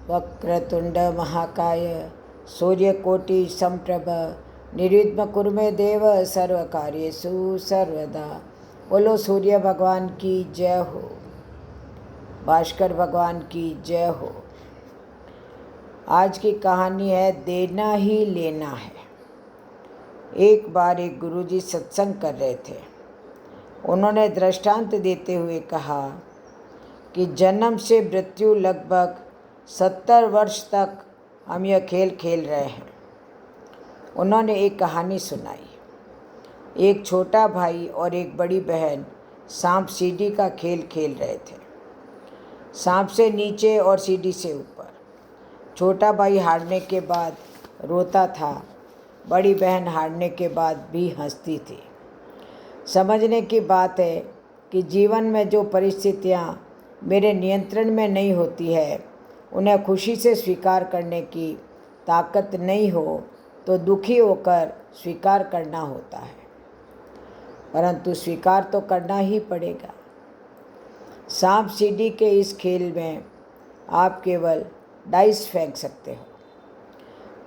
वक्रतुंड महाकाय सूर्यकोटि समप्रभ निर्विघ्नं कुरु मे देव सर्वकार्येषु सर्वदा। बोलो सूर्य भगवान की जय हो, भास्कर भगवान की जय हो। आज की कहानी है देना ही लेना है। एक बार एक गुरुजी सत्संग कर रहे थे। उन्होंने दृष्टांत देते हुए कहा कि जन्म से मृत्यु लगभग 70 वर्ष तक हम यह खेल खेल रहे हैं। उन्होंने एक कहानी सुनाई। एक छोटा भाई और एक बड़ी बहन सांप सीढ़ी का खेल खेल रहे थे। सांप से नीचे और सीढ़ी से ऊपर। छोटा भाई हारने के बाद रोता था, बड़ी बहन हारने के बाद भी हंसती थी। समझने की बात है कि जीवन में जो परिस्थितियाँ मेरे नियंत्रण में नहीं होती है, उन्हें खुशी से स्वीकार करने की ताकत नहीं हो तो दुखी होकर स्वीकार करना होता है, परंतु स्वीकार तो करना ही पड़ेगा। सांप सीढ़ी के इस खेल में आप केवल डाइस फेंक सकते हो।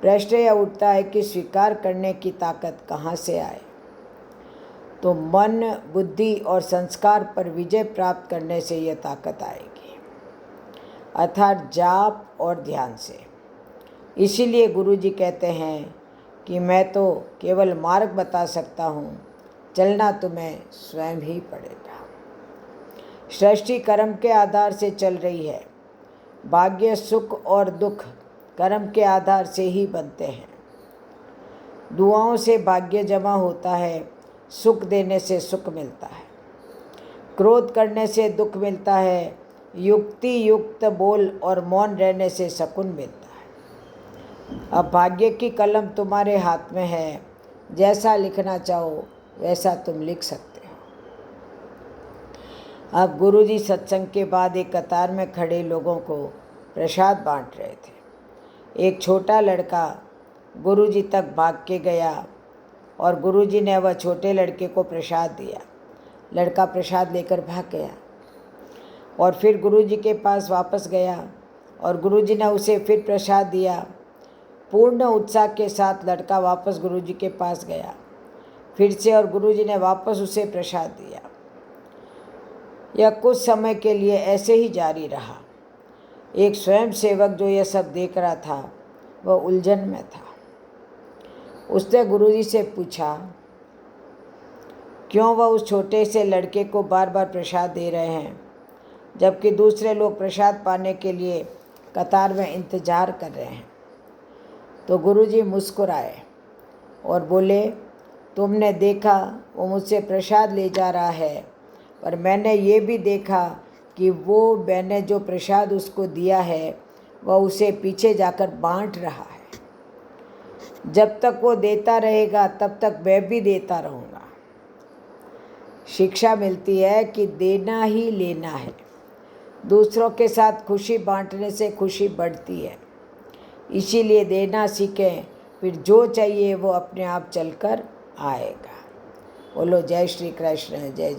प्रश्न यह उठता है कि स्वीकार करने की ताकत कहाँ से आए? तो मन, बुद्धि और संस्कार पर विजय प्राप्त करने से यह ताकत आएगी, अर्थात जाप और ध्यान से। इसीलिए गुरुजी कहते हैं कि मैं तो केवल मार्ग बता सकता हूँ, चलना तुम्हें स्वयं ही पड़ेगा। सृष्टि कर्म के आधार से चल रही है। भाग्य, सुख और दुख कर्म के आधार से ही बनते हैं। दुआओं से भाग्य जमा होता है, सुख देने से सुख मिलता है। क्रोध करने से दुख मिलता है, युक्ति युक्त बोल और मौन रहने से सकून मिलता है। अब भाग्य की कलम तुम्हारे हाथ में है, जैसा लिखना चाहो वैसा तुम लिख सकते हो। अब गुरुजी सत्संग के बाद एक कतार में खड़े लोगों को प्रसाद बांट रहे थे। एक छोटा लड़का गुरुजी तक भाग के गया और गुरुजी ने वह छोटे लड़के को प्रसाद दिया। लड़का प्रसाद लेकर भाग गया और फिर गुरुजी के पास वापस गया और गुरुजी ने उसे फिर प्रसाद दिया। पूर्ण उत्साह के साथ लड़का वापस गुरुजी के पास गया फिर से, और गुरुजी ने वापस उसे प्रसाद दिया। यह कुछ समय के लिए ऐसे ही जारी रहा। एक स्वयं सेवक जो यह सब देख रहा था, वह उलझन में था। उसने गुरुजी से पूछा क्यों वह उस छोटे से लड़के को बार बार प्रसाद दे रहे हैं, जबकि दूसरे लोग प्रसाद पाने के लिए कतार में इंतजार कर रहे हैं। तो गुरुजी मुस्कुराए और बोले, तुमने देखा वो मुझसे प्रसाद ले जा रहा है, पर मैंने ये भी देखा कि वो मैंने जो प्रसाद उसको दिया है वह उसे पीछे जाकर बांट रहा है। जब तक वो देता रहेगा तब तक मैं भी देता रहूँगा। शिक्षा मिलती है कि देना ही लेना है। दूसरों के साथ खुशी बांटने से खुशी बढ़ती है। इसीलिए देना सीखें, फिर जो चाहिए वो अपने आप चलकर आएगा। बोलो जय श्री कृष्ण, जय जय।